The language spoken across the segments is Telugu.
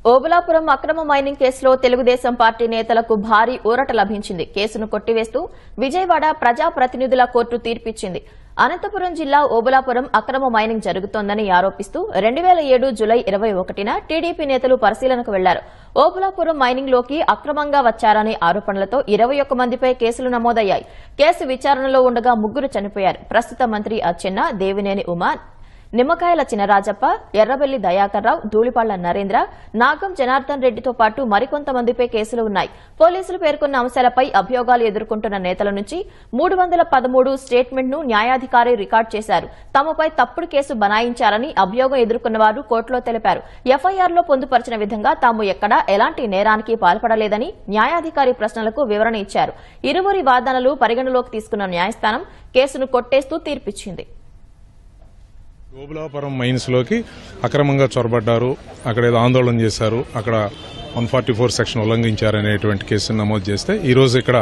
ఓబులాపురం అక్రమ మైనింగ్ కేసులో తెలుగుదేశం పార్టీ నేతలకు భారీ ఊరట లభించింది. కేసును కొట్టివేస్తూ విజయవాడ ప్రజాప్రతినిధుల కోర్టు తీర్పిచ్చింది. అనంతపురం జిల్లా ఓబులాపురం అక్రమ మైనింగ్ జరుగుతోందని ఆరోపిస్తూ 2007 జులై 21న టీడీపీ నేతలు పరిశీలనకు వెళ్లారు. ఓబులాపురం మైనింగ్ లోకి అక్రమంగా వచ్చారనే ఆరోపణలతో 21 మందిపై కేసులు నమోదయ్యాయి. కేసు విచారణలో ఉండగా 3 చనిపోయారు. ప్రస్తుత మంత్రి అచ్చెన్న, దేవినేని ఉమా, నిమ్మకాయల చినరాజప్ప, ఎర్రబెల్లి దయాకర్రావు, ధూళిపాళ్ల నరేంద్ర, నాగం జనార్దన్ రెడ్డితో పాటు మరికొంతమందిపై కేసులు ఉన్నాయి. పోలీసులు పేర్కొన్న అంశాలపై అభియోగాలు ఎదుర్కొంటున్న నేతల నుంచి 313 స్టేట్మెంట్ను న్యాయాధికారి రికార్డు చేశారు. తమపై తప్పుడు కేసు బనాయించారని అభియోగం ఎదుర్కొన్న వారు కోర్టులో తెలిపారు. ఎఫ్ఐఆర్లో పొందుపరిచిన విధంగా తాము ఎక్కడా ఎలాంటి నేరానికి పాల్పడలేదని న్యాయాధికారి ప్రశ్నలకు వివరణ ఇచ్చారు. ఇరువురి వాదనలు పరిగణలోకి తీసుకున్న న్యాయస్థానం కేసును కొట్టేస్తూ తీర్పిచ్చింది. ఓబులాపురం మైన్స్ లోకి అక్రమంగా చొరబడ్డారు, అక్కడ ఏదో ఆందోళన చేశారు, అక్కడ 144 సెక్షన్ ఉల్లంఘించారనేటువంటి కేసును నమోదు చేస్తే ఈ రోజు ఇక్కడ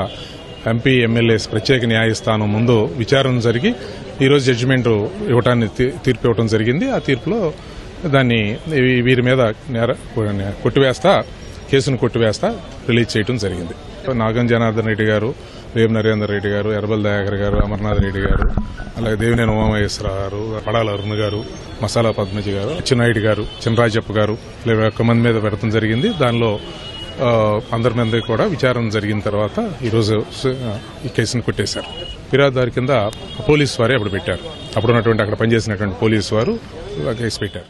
ఎంపీ ఎమ్మెల్యేస్ ప్రత్యేక న్యాయస్థానం ముందు విచారణ జరిగి ఈ రోజు జడ్జిమెంట్ ఇవ్వటాన్ని తీర్పు ఇవ్వడం జరిగింది. ఆ తీర్పులో దాన్ని వీరి మీద కేసును కొట్టివేస్తా రిలీజ్ చేయడం జరిగింది. నాగం జనార్దన్ రెడ్డి గారు, వేం నరేందర్ రెడ్డి గారు, ఎర్రబెల్లి దయాకర్ గారు, అమర్నాథ్ రెడ్డి గారు, అలాగే దేవినేని ఉమామహేశ్వరరావు గారు, పడాల అరుణ్ గారు, మసాలా పద్మజి గారు, అచ్చెన్నాయుడు గారు, చినరాజప్ప గారు 21 మంది మీద పెడతం జరిగింది. దానిలో అందరి మీద కూడా విచారణ జరిగిన తర్వాత ఈరోజు ఈ కేసును కొట్టేశారు. ఫిర్యాదుదారు కింద పోలీసు వారే అప్పుడు పెట్టారు. అప్పుడు ఉన్నటువంటి అక్కడ పనిచేసినటువంటి పోలీసు వారు కేసు పెట్టారు.